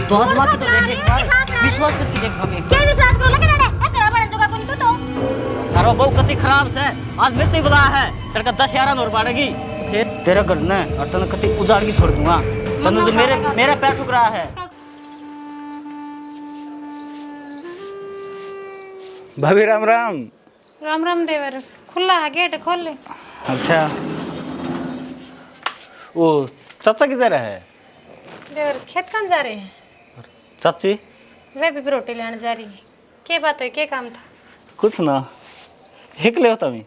तो आजमा के तो देख एक बार, विश्वास करके देख भाभी। क्या विश्वास करो लगे डे ए तेरा बड़ा जगह कोन तो तारा बहु कति खराब से आज मेरे ते बुलाया है, तेरे का 10-11 और बाड़ेगी फिर तेरा घर न और तने कति उजाड़ के छोड़ दूंगा। तने तो मेरा पैर ठुक रहा है। भाभी राम राम। राम राम देवर, खुला है गेट खोल ले। अच्छा वो चाचा किधर है? देवर खेत कहाँ जा रहे हैं? चाची वे भी रोटी लेने जा रही है। क्या बात है, क्या काम था? कुछ ना, हिकले होता मैं।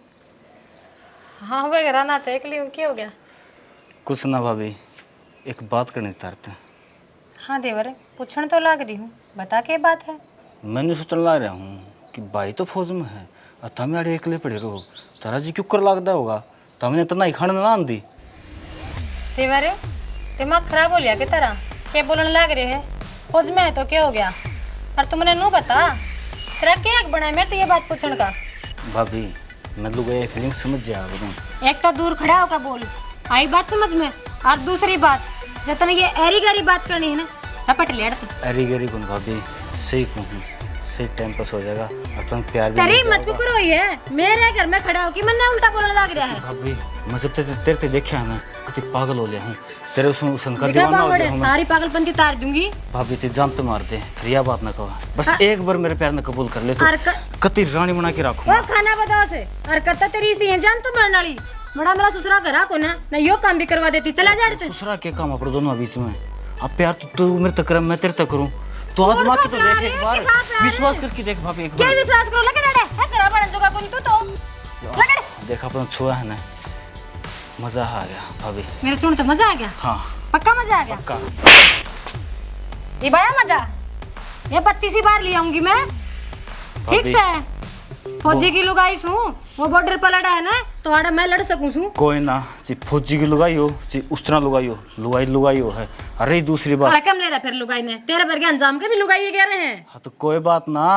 हाँ वे घर आना था, एकली हूँ, क्या हो गया? कुछ ना भाभी, एक बात करने चाहते हैं। हाँ देवर, पूछने तो लग रही हूँ, बता क्या बात है? मैंने सोचने लग रहा हूँ कि भाई तो फौज में है और तमें अड़े एकले पड़े रहो, तारा जी क्यों कर लगता होगा, तमने इतना ही खाने ना आंदी। देवर दिमाग खराब हो लिया कि तरह क्या बोलने लग रहे है? फौज में है तो क्या हो गया? और तुमने नू बता तेरा क्या हक बना है मेरे तो ये बात पूछने का? भाभी मैं लोग ये फीलिंग समझ जा रहा। एक तो दूर खड़ा होकर बोल, आई बात समझ में, और दूसरी बात जब ये एरी गरी बात करनी है ना रपट ले अड़ती। अरे गरी कौन भाभी, सही कहूँ सही टाइम पास हो जाएगा और तुम प्यार भी तेरी मत को करो ये मेरे घर में खड़ा हो कि मैंने उल्टा बोलने लग रहा है। भाभी मैं जब तेरे देखा है ना कति पागल हो लिया हूँ, तेरे उसमें शंकर दीवाना हो गया हूँ मैं। सारी पागलपंती तार दूंगी। भाभी से जान तो मार दे, रिया बात ना कहो, बस एक बार मेरे प्यार ने कबूल कर ले तो कति रानी बना के रखूं। वो खाना बताओ से और कत्ता तेरी सी है जान तो मरने वाली। बड़ा मेरा ससुरा करा को ना यो काम भी करवा देती, चला जा रे। ससुरा के काम अपने दोनों बीच में, अब प्यार तो तू मेरे तक कर, मैं तेरे तक करूं, तो आजमा के तो देख एक बार, विश्वास करके देख भाभी एक बार। क्या विश्वास करो लगे डे है तेरा बड़ा जगह कोन तो लगे देखा अपना छुआ है ना, मजा आ गया भाभी। मेरे सुन तो मजा आ गया। हाँ पक्का मजा आ गया। पक्का। ये बाया मजा, ये 32 बार ले आऊंगी मैं, ठीक से। फौजी की लुगाई सू, वो बॉर्डर पर लड़ा है ना तो आड़ा मैं लड़ सकूं सू। कोई ना, ची फौजी की लुगाई हो, ची उस तरह लुगाई हो, लुगाई हो है। अरे दूसरी बात कम ले रहा फिर लुगाई ने तेरे पर के अंजाम के भी लुगाई कह रहे हैं। हाँ तो कोई बात ना,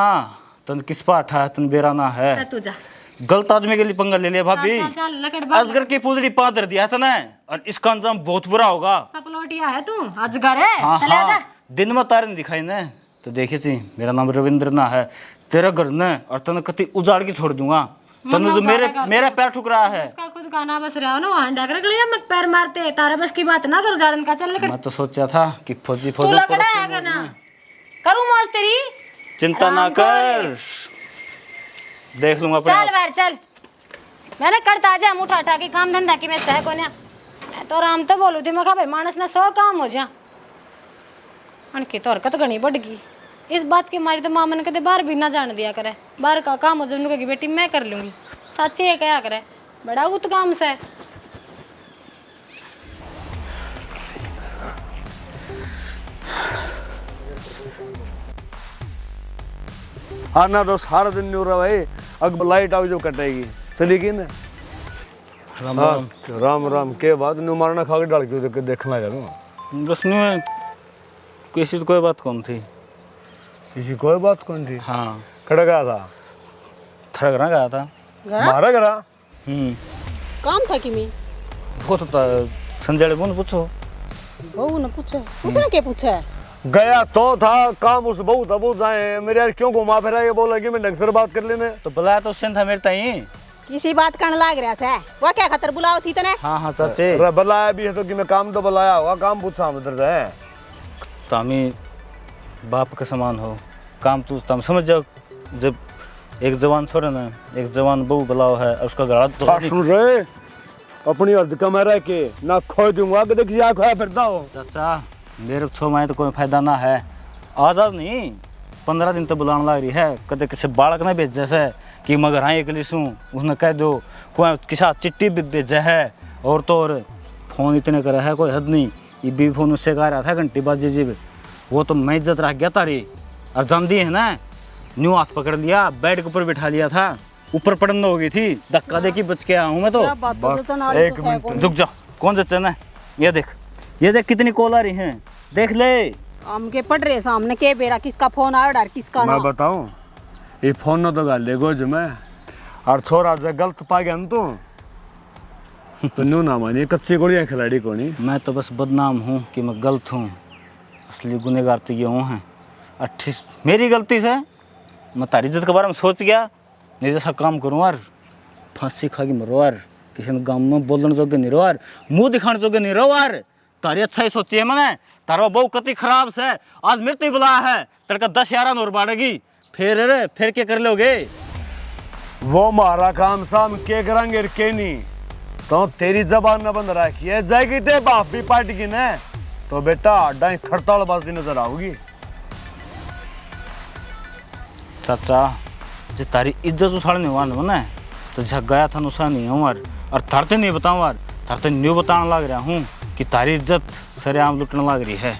तन किस पर अठा है, तन बेराना है, तू जा। गलत आदमी के लिए पंगा ले लिया भाभी। चल चल लकड़ बाग। अजगर की पूंछड़ी पादर दिया था ना, और इसका अंजाम बहुत बुरा होगा। सपलोटिया है तू, अजगर है। हाँ चले हाँ, जा। दिन में तारे नहीं दिखाई ना तो देखे सी, मेरा नाम रविंद्र ना है, तेरा घर न और तने कति उजाड़ के छोड़ दूंगा। तने तो मेरा पैर ठुक रहा है। उसका खुद गाना बस रहा हो ना, वहां डाकर गलिया मत पैर मारते, तारा बस की बात ना कर जाड़न का। चल लकड़। मैं तो सोचा था कि फौजी तू लकड़ा है ना, करूं मौज तेरी, चिंता ना कर, देख लूंगा अपने चल बाहर चल। मैंने करता आजा मुठा उठा के काम धंधा की मैं सह को ना, मैं तो आराम तो बोलू थी, मैं कहा भाई मानस ना 100 काम हो जा अनकी तो हरकत घनी बढ़ गई। इस बात की मारी तो माँ मैंने कदे बाहर भी ना जान दिया करे, बाहर का काम हो जाए की बेटी मैं कर लूंगी। सच्चे है क्या करे, बड़ा उत काम से। हाँ ना दोस्त, सारा दिन नहीं हो रहा भाई, अब लाइट आओ जो कटेगी चलेगी ना। राम हाँ राम। राम राम के बाद न्यू मारना खा के डाल के देखना जाऊँ। बस में किसी तो कोई बात कौन थी, किसी कोई बात कौन थी। हाँ कड़ा गया था, थरगना गया था। मारा करा काम था कि मैं वो तो संजय को पूछो, बहू ने पूछा, उसने क्या पूछा? गया तो था, काम उस बहुत अब जाए मेरे यार, क्यों घुमा फिरा ये बोला कि मैं नक्सर बात कर लेने। तो बुलाया तो उसने था मेरे ताई। किसी बात करने लाग रहा से, वो क्या खतर बुलाओ थी तने? हाँ हाँ चाचे, अरे बुलाया भी है तो कि मैं काम तो बुलाया हुआ, काम पूछा उधर है। तामी बाप के समान हो, काम तू तम समझ जाओ। जब एक जवान छोड़े ना, एक जवान बहू बुलाओ है और उसका गला तो सुन रहे, अपनी अर्ध कमा रह के ना खो दूंगा कि देखिए आ खोया फिरता हो। चाचा मेरे छो माए तो कोई फायदा ना है, आज नहीं 15 दिन तो बुलाने लग रही है, कदे किसी बालक ना भेज जैसे कि मगर हाँ एक लिसूँ उसने कह दो, कोई किसा चिट्ठी भी भेजा है, और तो और फ़ोन इतने करा है कोई हद नहीं। ये भी फ़ोन उससे कह रहा था घंटी बाजी जी, वो तो मैं इज्जत रख गया तारी, और जानती है ना न्यू हाथ पकड़ लिया, बेड के ऊपर बिठा लिया था, ऊपर पड़न हो गई थी, धक्का दे के बच के आया हूँ मैं तो। एक मिनट रुक जा, कौन जचन है? ये देख कितनी कॉल आ रही हैं, देख ले। हम के पड़ रहे सामने के बेरा किसका फोन आया डर किसका ना। मैं बताऊं, ये फोन न तो गाल देगो जो मैं और छोरा जो गलत पा गया न तो न्यू ना मानी, कच्ची गोलियां खिलाड़ी को नहीं। मैं तो बस बदनाम हूँ कि मैं गलत हूँ, असली गुनहगार तो ये हूँ हैं। अच्छी मेरी गलती से मैं तारी इज्जत के बारे में सोच गया, नहीं जैसा काम करूँ यार फांसी खा के मरो यार, किसी ने गाँव में बोलने जोगे नहीं रहो यार, मुंह दिखाने जोगे नहीं रहो यार। तारी अच्छा ही सोची है मैंने, तारा बहु कति खराब से आज मृत्यु बुलाया है, तेरे का 10-11 और बाढ़ेगी, फिर क्या कर लोगे? वो मारा काम साम के करेंगे के नहीं, तो तेरी जबान न बंद रखी है जाएगी ते बाप भी पार्टी की न, तो बेटा डाई खड़ताल बाजी नजर आओगी। चाचा जो तारी इज्जत उछाड़ने वाला मैंने तो झक गया था नुसा नहीं हूँ यार, और थारते नहीं बताऊँ यार, थारते न्यू बताने लग रहा हूँ कि तारी इज्जत सरेआम लुटने लग रही है।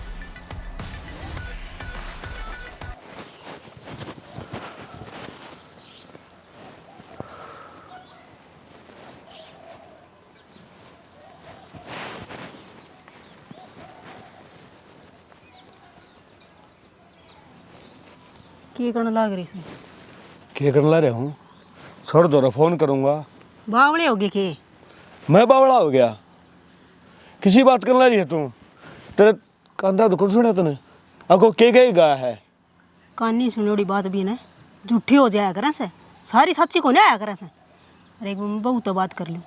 की करने लग रही इसमें? क्या करने ला रहा हूँ? छोड़ दो, फोन करूंगा। बावड़े होगे के? मैं बावड़ा हो गया? किसी बात करने ला रही है तू? तेरे कंधा तो कुछ सुना तूने? आपको के गए गाया है? कानी सुनोड़ी बात भी ना झूठी हो जाया करें से, सारी सच्ची को नहीं आया करें से। अरे एक बार बहुत बात कर लूँ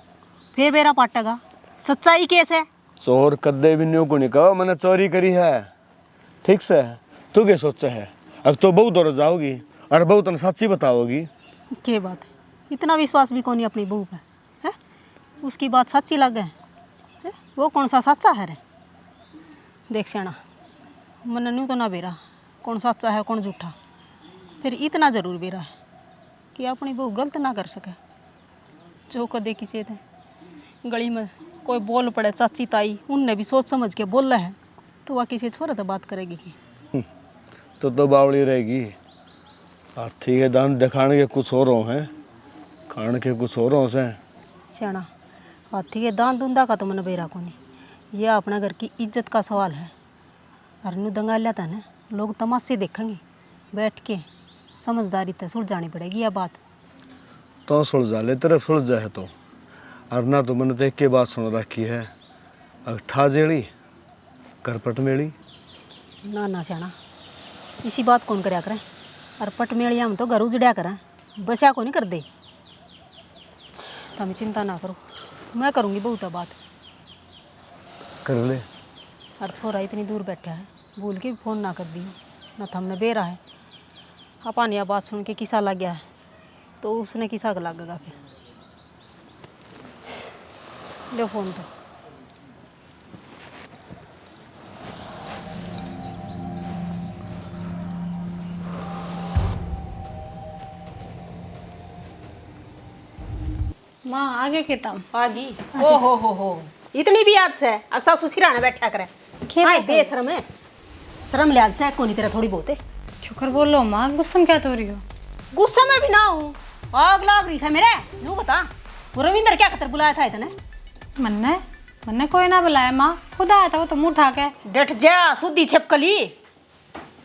फिर मेरा पाटेगा, सच्चाई कैसे? चोर कद्दे भी न्यू को नहीं कहो मैंने चोरी करी है, ठीक से? तू क्या सोचा है? अब तो बहुत दौड़ जाओगी और बहुत ने सच्ची बताओगी। क्या बात है, इतना विश्वास भी कौन नहीं अपनी बहू पे है? उसकी बात सच्ची लग गए है? वो कौन सा सच्चा है रे? देख श्याणा, मन न्यू तो ना बेरा कौन सच्चा है कौन झूठा, फिर इतना ज़रूर बेरा है कि अपनी बहू गलत ना कर सके। जो कदे किसी थे गली में कोई बोल पड़े चाची ताई, उनने भी सोच समझ के बोल रहे हैं तो वह किसी छोरे तो बात करेगी कि तो बावड़ी रहेगी। और ठीक है, दान दिखाने के कुछ और हैं, खाने के कुछ और से। श्याणा, हाथी के दान दूंदा का तो मन बेरा को नहीं, यह अपना घर की इज्जत का सवाल है। और नू दंगा लिया ना लोग तमाशे देखेंगे, बैठ के समझदारी से सुलझानी पड़ेगी यह बात। तो सुलझा ले, तरफ सुलझा है तो। और ना तो मैंने तो एक के बात सुन रखी है, अगठा जेड़ी करपट मेड़ी। ना ना श्याणा, इसी बात कौन करया करें, और पटमेड़िया हम तो घर उजड़िया करें, बचा को नहीं कर दे। तुम चिंता ना करो, मैं करूँगी बहुत बात कर ले। और थोड़ा इतनी दूर बैठा है, भूल के भी फ़ोन ना कर दियो, ना तो हमने बेरा है। अपन यह बात सुन के किसा लग गया है तो उसने किसा का लगेगा फिर। लो फ़ोन तो। माँ आगे के तम आगी ओ हो इतनी भी याद से अक्सर सुसिराने बैठा करे हाय बेशरम है, शर्म लिहाज से कोनी तेरा थोड़ी बहुत है। शुक्र बोलो माँ, गुस्सा में क्या तो रही हो? गुस्सा में भी ना हूँ, आग लाग रही है मेरे। नू बता वो रविंदर क्या खतर बुलाया था इतने? मन्ने मन्ने कोई ना बुलाया माँ, खुद आया था वो तो मुँह उठा के। डट जा सुद्दी छिपकली,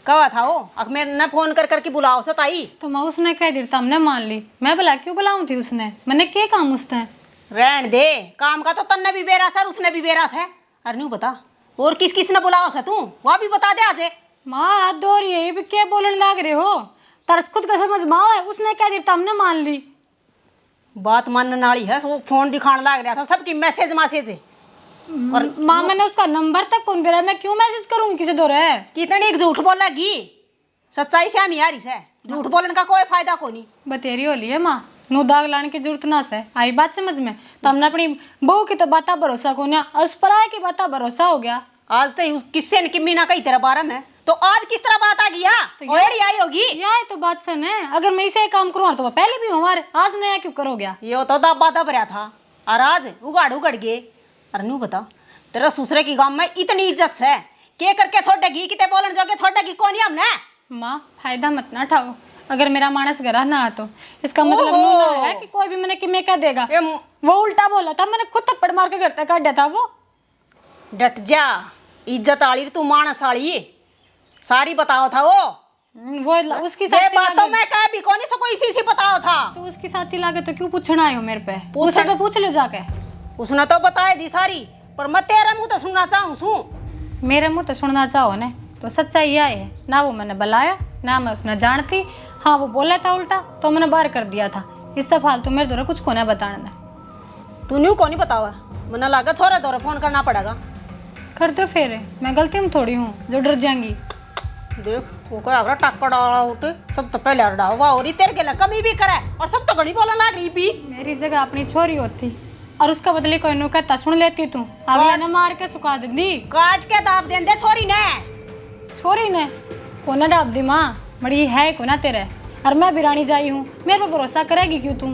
कहा था वो अक मैं न फोन कर करके बुलाओ सताई तो माँ उसने कह दी तो हमने मान ली, मैं बुला क्यों बुलाऊँ थी उसने? मैंने क्या काम उसने? रहन दे, काम का तो तन्ने भी बेरास है उसने भी बेरास है। अरे नू बता और किस किस ने बुलाओ से तू, वह भी बता दे आजे। माँ हाथ धो रही है, ये भी क्या बोलने लग रहे हो? तरस खुद का समझ माओ है, उसने कह दी तो हमने मान ली। बात मानने वाली है, वो फोन दिखाने लग रहा था सबकी मैसेज है। और माँ मैंने उसका नंबर तक कौन बेरा, मैं क्यों मैसेज करूंगी किसी दो रहे? कितनी एक झूठ बोलेगी, सच्चाई से हम यारी से झूठ बोलने का कोई फायदा को नहीं। बतेरी होली है माँ, नो दाग लाने की जरूरत ना से, आई बात समझ में? तो हमने अपनी बहू की तो बाता भरोसा को ना, उस पराये की बाता भरोसा हो गया। आज तो किससे न किम्मी ना कही तेरा बारे में, तो आज किस तरह बात आ गया तो आई होगी। यार तो बात सन है, अगर मैं इसे काम करूँ तो वो पहले भी हमारे, आज नया क्यों करो गया? ये तो दबा दब रहा था और आज उगाड़ गए। अरे नू बता तेरा ससुरे की गांव में इतनी इज्जत है, के करके छोड़ेगी किते बोलन जोगे छोड़ेगी कौन हमने? माँ फायदा मत ना उठाओ, अगर मेरा मानस गरा ना तो इसका मतलब नू ना है कि कोई भी मैंने कि मैं क्या देगा। वो उल्टा बोला था, मैंने खुद थप्पड़ मार के घर तक काट दिया था वो। डट जा, इज्जत आली तू मानस आली सारी बताओ था वो उसकी बात तो मैं कह भी कौन से कोई इसी बताओ था। तो उसकी साची लागे तो क्यों पूछना आए हो मेरे पे? उसे तो पूछ लो जाके। उसने तो बताए दी सारी, पर मैं तेरे मुंह तो सुनना चाहूँ सू। मेरे मुंह तो सुनना चाहो ने, तो सच्चाई यह है ना, वो मैंने बुलाया ना मैं उसने जानती। हाँ वो बोला था उल्टा तो मैंने बाहर कर दिया था। इससे फालतू मेरे द्वारा कुछ को ना बताना। तू न्यू को नहीं बतावा, मना लागा छोरे दौरे फोन करना पड़ेगा। कर दो फिर, मैं गलती में थोड़ी हूँ जो डर जाएंगी। देख वो क्या अगर टक्कर डाला उठे सब तो पहले डाल वाह और तेरे के लिए कमी भी करे और सब तो घड़ी बोला लाग रही भी। मेरी जगह अपनी छोरी होती और उसका बदले कोई नु कहता सुन लेती तू, अगले ने मार के सुखा दी। काट के दाब दें दे छोरी ने। छोरी ने कोना डाब दी माँ, बड़ी है कोना तेरे। और मैं बिरानी जाई हूँ, मेरे पर भरोसा करेगी क्यों तू?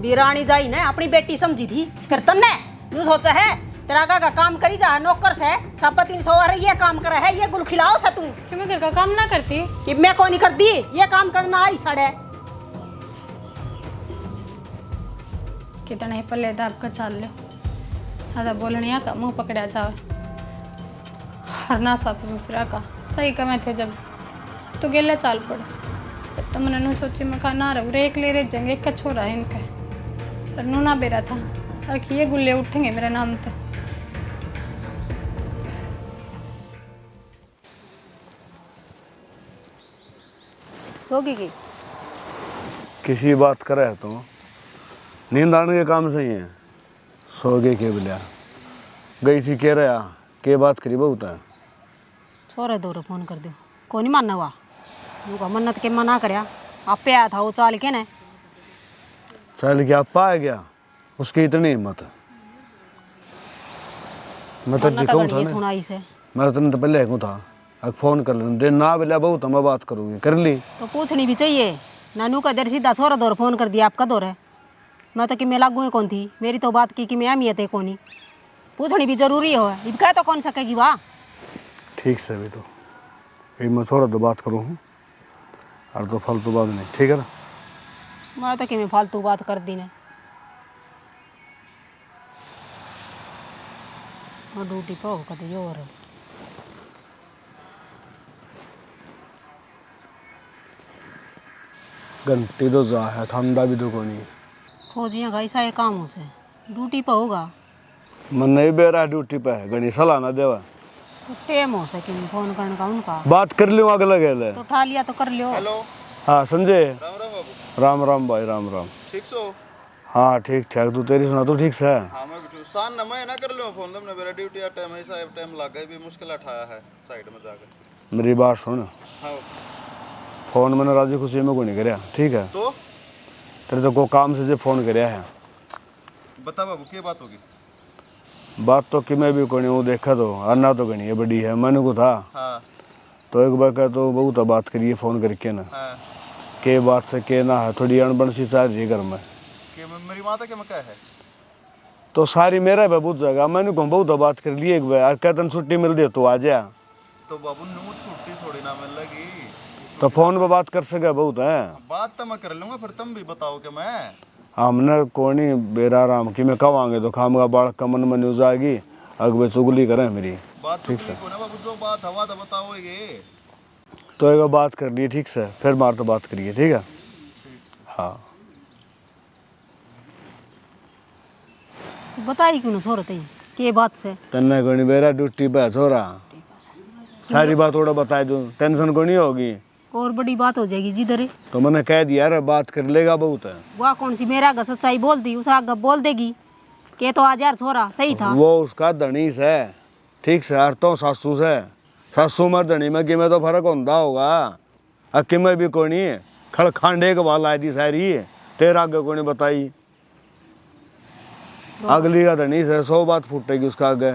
बिरानी जाई ने अपनी बेटी समझी थी, फिर तन्ने तू सोचा है तेरा का काम करी जा नौकर से सब 300 अरे ये काम करे है, ये गुल खिलाओ से तू कि मैं घर का काम ना करती कि मैं को नहीं करती, ये काम करना आई साड़े कितना ही पल्ले था आपका चाल लो। हाँ बोलनिया का मुंह पकड़ा जावे हर ना सासू दूसरा का सही कमे थे जब तो गेला चाल पड़ तो मैंने नू सोची मैं कहा ना रहू रे एक ले रे जंग एक का छोरा है इनका नू ना बेरा था ताकि ये गुल्ले उठेंगे मेरा नाम तो। सोगी की किसी बात करे तो नींद आने के काम सही है। सो गए के बोलिया गई थी कह रहा के बात करी बहुत है। छोरे दौरे फोन कर दो को नहीं मानना हुआ का मन्नत के मना करया आपे आया था वो चाल के ने चल क्या पा गया उसकी इतनी हिम्मत है। मैं तो दिखाऊं था सुनाई से मैं तो पहले कहूँ था अब फोन कर लेना दिन ना बोलिया बहुत मैं बात करूँगी कर ली तो पूछनी भी चाहिए। नानू का देर सीधा छोरा दौर फोन कर दिया आपका दौर है मैं तो कि मैं लागू है कौन थी मेरी तो बात की कि मैं अहमियत है कौन ही पूछनी भी जरूरी हो अब कह तो कौन सकेगी वाह। ठीक से भी तो ये मैं थोड़ा तो बात करूँ और तो फालतू बात नहीं ठीक है ना। मैं तो कि मैं फालतू बात कर दी ने ड्यूटी पे होगा तो और घंटी तो जा है ठंडा भी तो को नहीं फौजियाँ का ऐसा काम हो से ड्यूटी पे होगा मन नहीं बे रहा ड्यूटी पे है गणी सलाह ना देवा तो टेम हो सके फोन करने का उनका बात कर लियो आगे लगे तो उठा लिया तो कर लियो। हेलो हाँ संजय राम राम बाबू राम राम भाई राम राम। ठीक सो हाँ ठीक ठाक तू तेरी सुना तू ठीक से है। हाँ मैं बिठू सान न मैं ना कर लो फोन तुमने मेरा ड्यूटी आ टाइम ऐसा टाइम लग गया भी मुश्किल उठाया है साइड में जाकर। मेरी बात सुन हाँ फोन मैंने राजी खुशी में कोई नहीं कराया ठीक है तो तेरे तो को काम से जो फोन कराया है बता बाबू क्या बात होगी। बात तो कि मैं भी कोई नहीं वो देखा तो अन्ना तो गणी है बड़ी है मैंने को था हाँ तो एक बार का तो बहुत बात करिए फोन करके ना हाँ के बात से के ना है थोड़ी अनबन सी सारी घर में कि मेरी माता के मका है तो सारी मेरा भी बुझ जाएगा मैंने को बहुत बात कर ली एक बार कहते छुट्टी मिल रही तो आ जा तो बाबू नू छुट्टी थोड़ी ना मिल लगी तो फोन पे बात कर सके बहुत है। बात तो मैं कर लूंगा फिर तुम भी बताओ कि मैं हमने कोनी बेरा राम की मैं कब आएंगे तो खाम का बाढ़ का मन में न्यूज आएगी अगवे चुगली करें मेरी बात तो ठीक है ना बाबू जो बात हवा तो बताओगे तो एक बात कर लिए ठीक से फिर मार तो बात करिए ठीक है। हाँ बताई क्यों ना छोरत है के बात से तन्ने कोनी बेरा ड्यूटी पे छोरा सारी बात थोड़ा बता दूं टेंशन को नहीं होगी और बड़ी बात हो जाएगी जिधर तो मैंने कह दिया रे बात कर लेगा बहुत है। वह कौन सी मेरा आगे सच्चाई बोल दी उसे आगे बोल देगी के तो आज यार छोरा सही था वो उसका धनीस है ठीक से हर तो सासू से सासू में धनी में कि में तो फर्क होता होगा अक्की में भी कोई नहीं है खड़ खांडे के बाल आई थी सारी तेरा आगे को नहीं बताई अगली का धनीस है 100 बात फूटेगी उसका आगे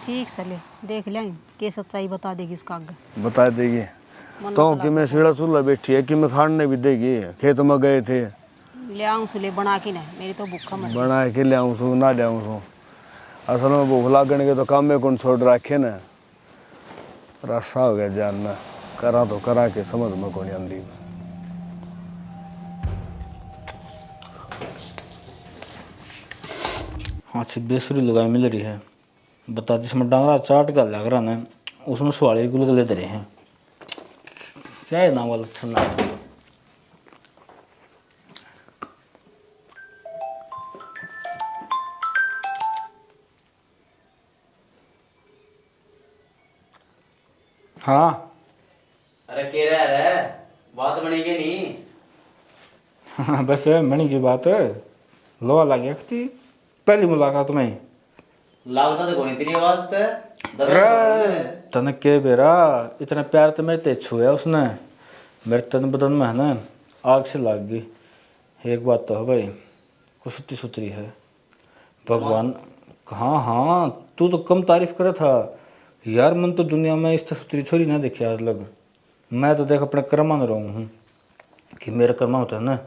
ठीक से ले देख लेंगे के सच्चाई बता देगी उसका आगे बता देगी तो कि मैं सीढ़ा सुल्ला बैठी है कि मैं खाने भी देगी खेत में गए थे ले आऊँ सुले बना के ना मेरी तो भूखा मर बना के ले आऊँ सू ना ले आऊँ सू असल में भूख लागने के तो काम में कौन छोड़ रखे ना रास्ता हो गया जानना करा तो करा के समझ में कौन आंदी हाँ अच्छी बेसुरी लगाई मिल रही है बता जिसमें डांगरा चाट का लग रहा ना उसमें सवाल गुलगुले दे रहे हैं क्या है नाम वाला ठंडा हाँ अरे के रह रहा बात बनेगी नहीं। बस मणि की बात लोहा लग गया थी पहली मुलाकात में। लागता तो कोई तेरी आवाज पे तन के बेरा इतना प्यार तो मेरे ते छुआ उसने, मेरे तन बदन में है ना आग से लग गई। एक बात तो है भाई, कुछ सुतरी सुतरी है भगवान। हाँ हाँ तू तो कम तारीफ करे था यार, मन तो दुनिया में इस सुतरी छोरी ना देखी आज लग। मैं तो देख अपने कर्मा में रहूँ हूँ कि मेरे कर्मा होता है ना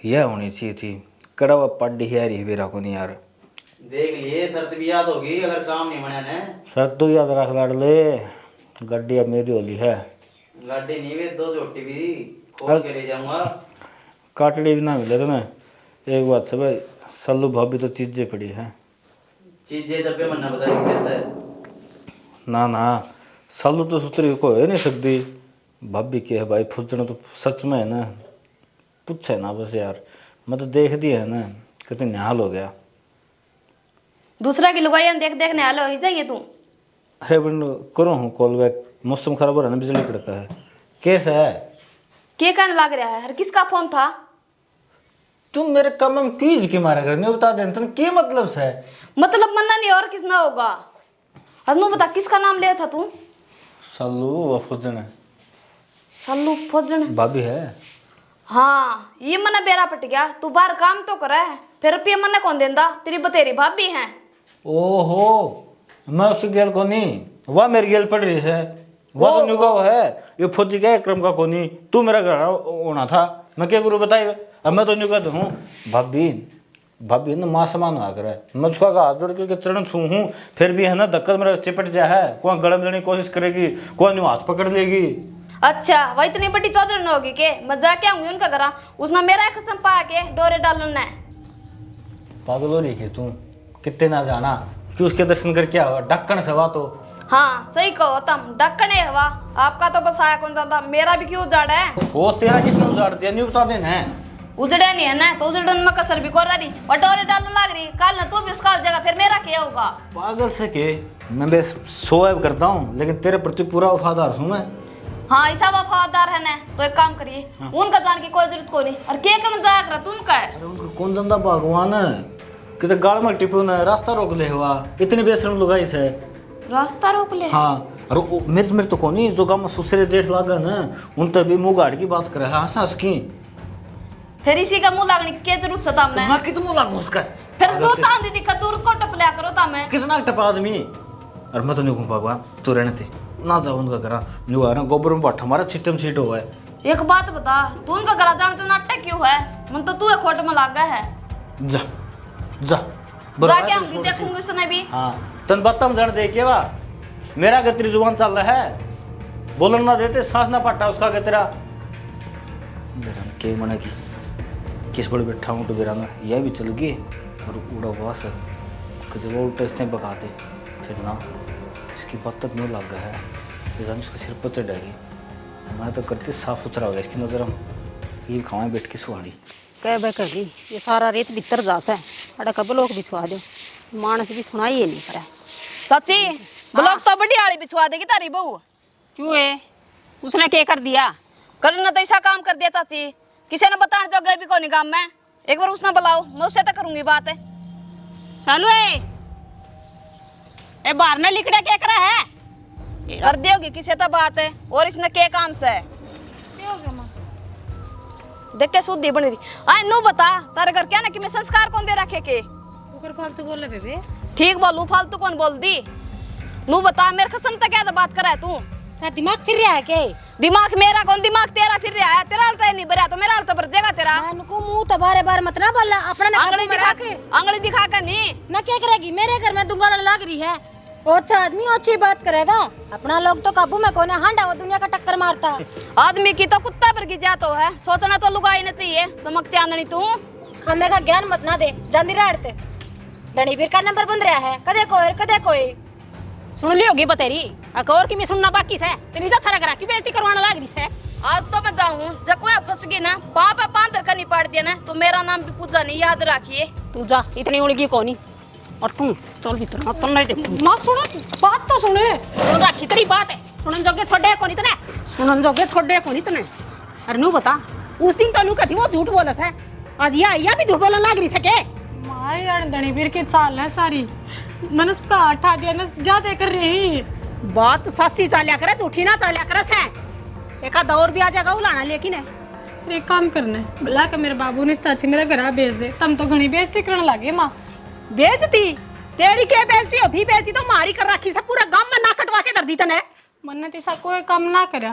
यह होनी चाहिए थी। कड़ा हुआ पढ़ी है रही बेरा को नहीं यार। देख लिए शर्त भी याद होगी अगर काम नहीं बना ने। सर तो याद रख लड़ ले, गड्डी अब मेरी होली है। गाड़ी नहीं वे दो झोटी भी खोल के ले जाऊंगा। काटड़ी भी ना मिले तुम्हें। एक बात से भाई सल्लू भाभी तो चीजें पड़ी है। चीजें जब भी मन्ना बता देता है। ना ना सल्लू तो सुतरी को है नहीं सकती। भाभी के है भाई फुजना तो सच में है ना, पूछे ना बस यार। मैं तो देख दी है ना कितनी निहाल हो गया। दूसरा की लुगाई देख देख निहाल हो ही जाइए तू। अरे बन करो हूँ कॉल बैक, मौसम खराब हो रहा है ना, बिजली कड़का है। कैसा है के करने लग रहा है? हर किसका फोन था? तुम मेरे काम में क्यों की मारा कर नहीं बता दें तुम क्या मतलब से? मतलब मन्ना नहीं और किसना होगा? अनु बता किसका नाम लिया था तू? सल्लू व फुजन सल्लू फौजन। भाभी है। हाँ ये मना बेरा पट गया। तू बाहर काम तो करे फिर रुपये मना कौन देंदा? तेरी बतेरी भाभी है। ओहो मैं उसकी गेल को नहीं, वह मेरी गेल पड़ रही है। वह तो न्यूगा है ये फौजी क्या क्रम का को नहीं। तू मेरा घर होना था मैं क्या गुरु बताइए। अब मैं तो न्यूगा हूँ भाभी। भाभी ना माँ समान हुआ करे। मैं उसका हाथ जोड़ के चरण छू हूँ फिर भी है ना धक्का मेरा चिपट जा है। कौन गड़म लेने की कोशिश करेगी, कौन यूँ हाथ पकड़ लेगी। अच्छा वह इतनी बड़ी चौधरी न होगी के मैं जाके आऊंगी उनका घर। उसने मेरा कसम पा के डोरे डालना है। पागल हो रही है तू, कितने ना जाना कि उसके दर्शन करके आवा ढक्कन सवा तो। हाँ सही कहो तुम ढक्कने हवा। आपका तो बस आया कौन ज्यादा, मेरा भी क्यों उजाड़ा है? वो तेरा किसने उजाड़ दिया नहीं बता देना। उजड़े नहीं है ना तो उजड़न में कसर भी कर रही और डोरे डालने लग रही। कल ना तू भी उसका जगह फिर मेरा क्या होगा? पागल से के मैं बस सोएब करता हूँ लेकिन तेरे प्रति पूरा वफादार हूँ मैं। हाँ ऐसा वफादार है ना तो एक काम करिए उनका जान की कोई जरूरत को नहीं। और क्या करना जाया कर तू उनका है? अरे उनको कौन धंधा भगवान है कितने गाड़ में टिपू ना रास्ता रोक ले हुआ इतनी बेशरम लुगाई से। रास्ता रोक ले? हाँ और मेरे तो कौन जो गाँव में सुसरे जेठ लागा ना उन तो भी मुँह गाड़ की बात करे हंस हंस की। फिर इसी का मुंह लागने की क्या जरूरत है तुमने? मैं कितना मुँह लागू उसका? फिर तू तान दीदी का दूर को टपलिया करो तमें। कितना टपा आदमी। और मैं तो नहीं घूम भगवान तू रहने थे ना जाओ उनका घर जो है ना गोबर में बट हमारा छिटम छीट हुआ है। एक बात बता तू उनका घर जाने तो नाटक क्यों है? मन तो तू खोट में लागा है। जा जा जाके आऊंगी देखूंगी उसने भी। हाँ तन बत्तम जन देखिए वाह मेरा अगर तेरी जुबान चल रहा है बोलन ना देते सांस ना पट्टा उसका के तेरा मेरा के मना की किस बड़े बैठा हूँ तो मेरा यह भी चल गई और उड़ा हुआ सर कभी वो उल्टा इसने बगाते फिर ना इसकी बात तक नहीं लग गया है ये जान उसका सिर पर चढ़ेगी। मैं तो करती साफ सुथरा हो गया इसकी नज़र हम ये खाएं बैठ के सुहाड़ी कह बे कर ली ये सारा रेत भीतर जास है अड़ा का ब्लॉक बिछवा दो मानस भी सुनाई ही नहीं पर। चाची ब्लॉक तो बड़ी आड़ी बिछवा देगी तारी बहू। क्यों है उसने क्या कर दिया? करना तो ऐसा काम कर दिया चाची किसी ने बताने जो गए भी कौन काम में। एक बार उसने बुलाओ मैं उससे तक करूंगी बात है। चालू है ए बाहर ना लिखड़ा क्या करा है? कर दोगी किसी तो बात है और इसने क्या काम से है? देख के शुद्धि बनी रही। आए नो बता तारे घर क्या ना कि मैं संस्कार कौन दे रखे के? ऊपर फालतू बोल रहे बेबे। ठीक बोलू फालतू कौन बोल दी? नु बता मेरे कसम तक क्या बात कर रहा है तू? दिमाग फिर रहा है क्या? दिमाग मेरा कौन दिमाग तेरा फिर रहा है? तेरा हाल तो नहीं भरा तो मेरा हाल तो भर जाएगा तेरा। को मुंह तो बारे बार मत ना बोला अपना आंगली दिखा कर नहीं ना क्या करेगी मेरे घर में दुंगा लग रही है। अच्छा आदमी अच्छी बात करेगा अपना लोग तो काबू में कौन है हांडा वो दुनिया का टक्कर मारता है। आदमी की तो कुत्ता पर की जात है सोचना तो लुगाई न चाहिए चमक चांदनी तू हमें का ज्ञान मत ना दे जानी राड़ते धनी बीर का नंबर बंद रहा है कदे कोई सुन ली होगी बतेरी और की मैं सुनना बाकी है तेरी जा थारा करा की बेइज्जती करवाना लाग रही है। आज तो मैं जाऊं जब कोई फंस गई ना पाप पे पांतर का नहीं पाड़ दिया ना तो मेरा नाम भी पूजा नहीं याद रखिए। तू जा इतनी उड़गी कोनी और तू चल भीतर मत तो नहीं देखूं ना सुनो बात तो सुने सुन रखी तेरी बात है सुनन जोगे छोड़े कोनी तने सुनन जोगे छोड़े कोनी तने अरे नू बता उस दिन तनु कहती वो झूठ बोलस है आज या भी झूठ बोलने लाग रही सके माँ यार धनीवीर की चाल है सारी मैंने उसका हटा दिया ना ज्यादा कर रही बात सच्ची चालिया करे झूठी ना चालिया करस है एक दौर भी आ जाएगा उलाना लेकिन है एक काम करना है बुला के मेरे बाबू ने अच्छी मेरा घर भेज दे तम तो घनी बेइज्जती करने लगे माँ बेइज्जती तेरी क्या बेइज्जती हो भी बेइज्जती तो मारी कर रखी सब पूरा गांव में ना कटवा के दर दी तने मन्ने तीसा कोई काम ना करा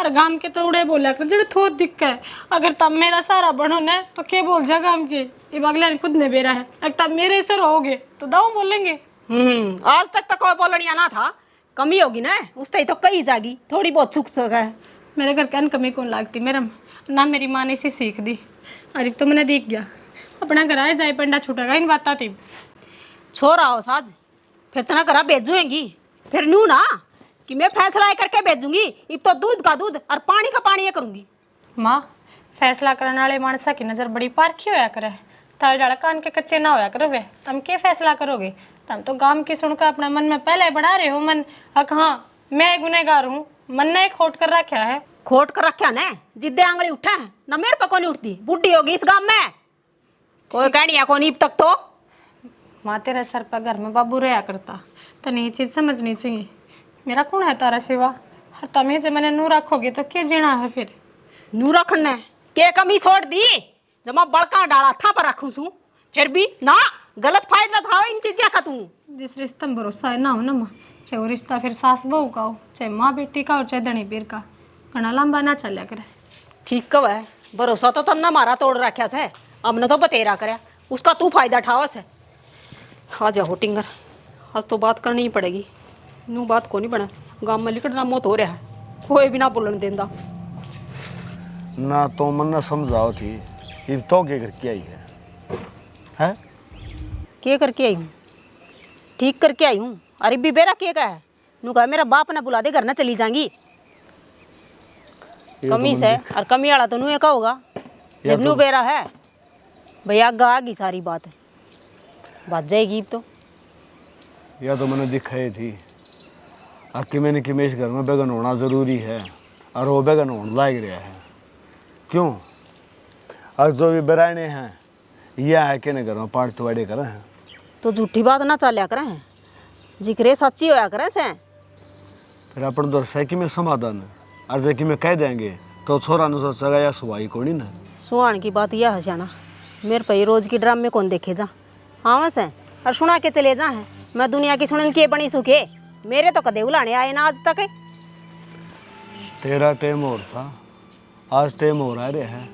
और गांव के तो उड़े बोला कर जड़े थोत दिक्कत है अगर तब मेरा सारा बनो ने तो क्या बोल जा गांव के ये अगला ने खुद ने बेरा है अगर तब मेरे से रहोगे तो दाऊ बोलेंगे आज तक तो कोई बोलनिया ना था कमी होगी ना उस तो कही जागी थोड़ी बहुत सुख सुख है मेरे घर कन कमी कौन लागती मेरा ना मेरी माँ ने इसे सीख दी अरे तो मैंने देख गया अपना घर आए जाए पंडा छूटेगा इन बात थी छोरा हो साज फिर तना करा भेजूंगी फिर नू ना कि मैं फैसला करके भेजूंगी अब तो दूध का दूध और पानी का पानी ये करूंगी माँ फैसला करने वाले मानसा की नज़र बड़ी पारखी होया करे तारे डाला कान के कच्चे ना होया करो वे तुम क्या फैसला करोगे तुम तो गांव की सुनकर अपना मन में पहले बढ़ा रहे हो मन हक हाँ मैं गुनहगार हूँ मन ने खोट कर रखा है खोट कर रखा ने जिद्दे आंगली उठा है ना मेरे पे कौन उठती बुढ़ी होगी इस गांव में कोई कहनी है कौन अब तक तो माँ तेरे सर पर घर में बाबू रहा करता तो ये चीज़ समझनी चाहिए मेरा कौन है तारा सिवा हर तमें से मैंने नू रखोगे तो क्या जीना है फिर नू रखने के कमी छोड़ दी जब मैं बड़का डाला था पर रखूं सू फिर भी ना गलत फायदा था इन चीज़ें का तू जिस रिश्ते में भरोसा है ना हो ना माँ चाहे वो रिश्ता फिर सास बहू का हो चाहे माँ बेटी का हो चाहे धनी बीर का घना लंबा ना चलिया करे ठीक कब है भरोसा तो तन्ना मारा तोड़ रखा से अब न तो बतेरा करे उसका तू फायदा उठावस है आ जा होटिंगर आज तो बात करनी ही पड़ेगी नू बात को नहीं बना गांव में लिकड़ना मौत हो रहा है कोई भी ना बोलन देंदा ना तो मन ना समझाओ थी ये तो क्या करके आई है क्या करके आई हूँ ठीक करके आई हूँ अरे भी बेरा क्या का है नू कहा मेरा बाप ने बुला दे घर ना चली जाएंगी कमी से और कमी वाला तो नू का होगा जब नू बेरा है भैया आगा आगी सारी बात बात जाएगी तो या तो मैंने दिखाई थी कि मैंने कि इस घर में बैगन होना ज़रूरी है और वो बैगन होने लाग रहा है क्यों और जो भी बराने हैं यह है कि घर में पाँच तुवाड़े करें हैं तो झूठी बात ना चालिया करें जिक्रे सच्ची होया करें से फिर अपन तो सही में समाधान और जैसे में कह देंगे तो छोरा ने सोचेगा या सुवाई कौन ना सुहान की बात यह है जाना मेरे पे रोज की ड्राम में कौन देखे जा हाँ वैसे और सुना के चले जा है मैं दुनिया की सुनन की बनी सुखे मेरे तो कदे उलाने आए ना आज तक तेरा टाइम और था आज टाइम और आ रहा है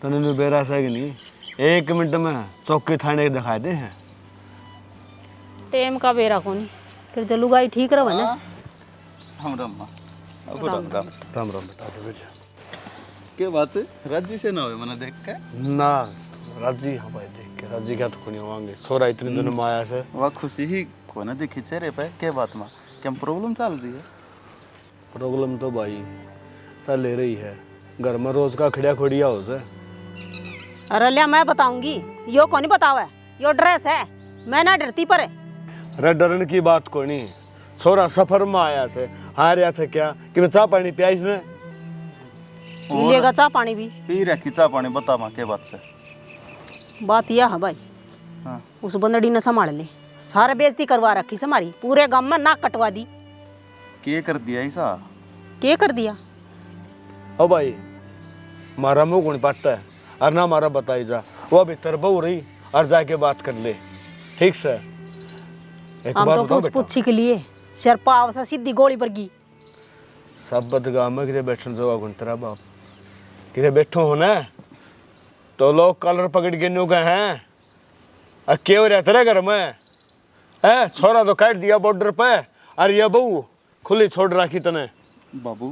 तने बेरा से कि नहीं 1 मिनट में चौकी थाने दिखा दे हैं टेम का बेरा कोनी फिर जो लुगाई ठीक रहे ना हम रम्मा अब राम राम राम बेटा बेटा के बात राजी से ना हो मैंने देख के ना राजी हाँ भाई देख के राजी क्या तो कोनी होंगे सोरा इतने दिन में आया से वह खुशी ही को ना दिखी चेहरे पे के बात में क्या प्रॉब्लम चल रही है प्रॉब्लम तो भाई चल ले रही है घर में रोज का खड़िया खोड़िया हो से अरे लिया मैं बताऊंगी यो कौन बतावा है यो ड्रेस है मैं ना डरती पर अरे डरने की बात को नहीं छोरा सफर में आया से हार थे क्या कि मैं चाह पानी पिया इसने मिलेगा चाह पानी भी पी रखी चाह पानी बता माँ के बात से बात यह है भाई हाँ उस बंदड़ी ने संभाल ले सारे बेइज्जती करवा रखी से हमारी पूरे गांव में नाक कटवा दी के कर दिया ऐसा क्या कर दिया ओ भाई मारा मुँह कौन पाटता है और ना मारा बताई जा वो भीतर बहु रही और जाके बात कर ले ठीक से एक हम बात तो बताओ पूछ बेटा पूछी के लिए शर्पा आवसा सीधी गोली बरगी सब बदगाम में किधर बैठन जवा कौन तेरा बाप किधर बैठो हो ना तो लोग कलर पकड़ के न्यू गए हैं क्यों रहते रहे घर में है छोरा तो काट दिया बॉर्डर पे और ये बहू खुली छोड़ रखी तने बाबू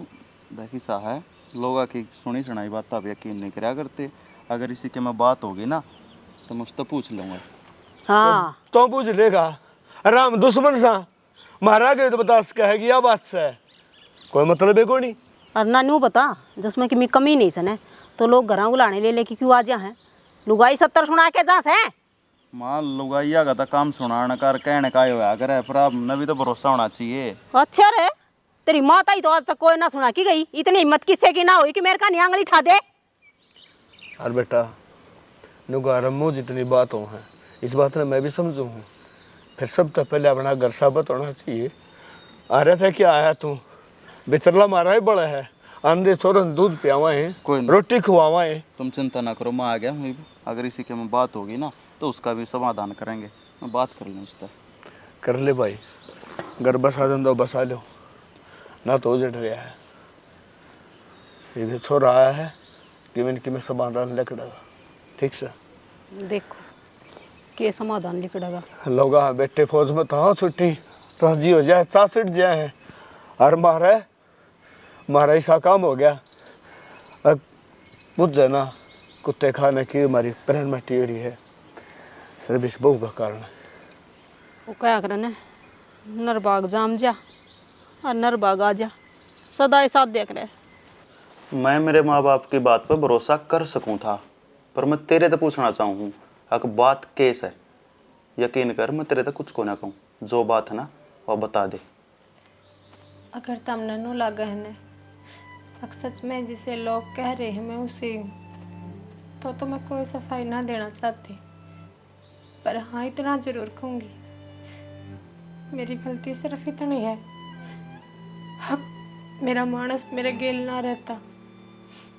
देखी सा है लोग की सुनी सुनाई बात आप यकीन नहीं करा करते अगर इसी के में बात होगी ना तो मुझसे पूछ लूँगा हाँ तो पूछ लेगा राम दुश्मन सा मारा गए तो बता कहेगी या बात से कोई मतलब है कोई और ना नू बता जिसमें कि मैं कमी नहीं सने तो लोग घर उलाने ले लेके क्यों आ जा हैं लुगाई 70 सुना के जा से माँ लुगाइया का तो काम सुनाने का कहने का ही होया करे पर अब न भी तो भरोसा होना चाहिए अच्छा रे तेरी माता ही तो आज तक कोई ना सुना की गई, इतनी हिम्मत किससे की ना हुई कि मेरे का न्यांगली ठा दे। अरे बेटा नुगारमो जितनी बात हो है इस बात में मैं भी समझू हूँ, फिर सब तो पहले अपना घर साबित होना चाहिए। आ रहा था क्या आया तू, बिचरला मारा ही बड़ा है, आंधे छोरन दूध पियावा है, कोई नहीं। रोटी खुआवा है। तुम चिंता ना करो, मैं आ गया हूँ। अगर इसी के में बात होगी ना तो उसका भी समाधान करेंगे। मैं बात कर लूँ उससे। कर ले भाई, घर बसा दो बसा लो ना, तो जट गया है ये भी छोरा आया है कि मैं समाधान लेकड़ेगा। ठीक से देखो के समाधान लिखड़ेगा। लोग बेटे फौज में तो छुट्टी तो जी हो जाए, चासठ जाए हैं और मारा ऐसा काम हो गया। अब पूछ जाना कुत्ते खाने की हमारी प्रेन मटी हो रही है, सिर्फ इस बहू का कारण है। वो क्या करने नरबाग जाम जा और नरबाग आ जा, सदा ही साथ देख रहे। मैं मेरे माँ बाप की बात पर भरोसा कर सकूं था, पर मैं तेरे तो पूछना चाहूँ अगर बात केस है, यकीन कर मैं तेरे तो कुछ को ना कहूँ, जो बात है ना वो बता दे। अगर तुमने नो लगा है ने अगर सच में जिसे लोग कह रहे हैं मैं उसे हूँ, तो मैं कोई सफाई ना देना चाहती, पर हाँ इतना जरूर कहूँगी मेरी गलती सिर्फ इतनी है, अब मेरा मानस मेरे गेल ना रहता,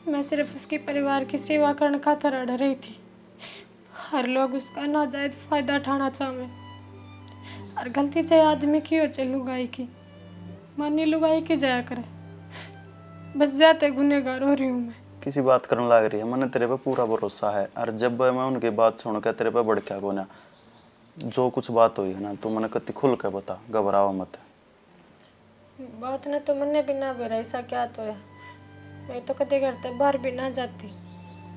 मैं सिर्फ उसके परिवार की सेवा करने खातर अड़ रही थी। हर लोग उसका नाजायज फायदा उठाना चाहे, और गलती चाहे आदमी की हो चाहे लुगाई की, मानी लुगाई की जाया करे, बस जाते गुनहगार हो रही हूँ मैं। किसी बात करने लग रही है, मैंने तेरे पे पूरा भरोसा है, और जब मैं उनकी बात सुन के तेरे पे भड़का को ना, जो कुछ बात हुई है ना तू मैंने कति खुल के बता, घबराओ मत। बात ने तो मन्ने भी ना बेरा ऐसा क्या तो है, मैं तो कदे घर ते बाहर भी ना जाती,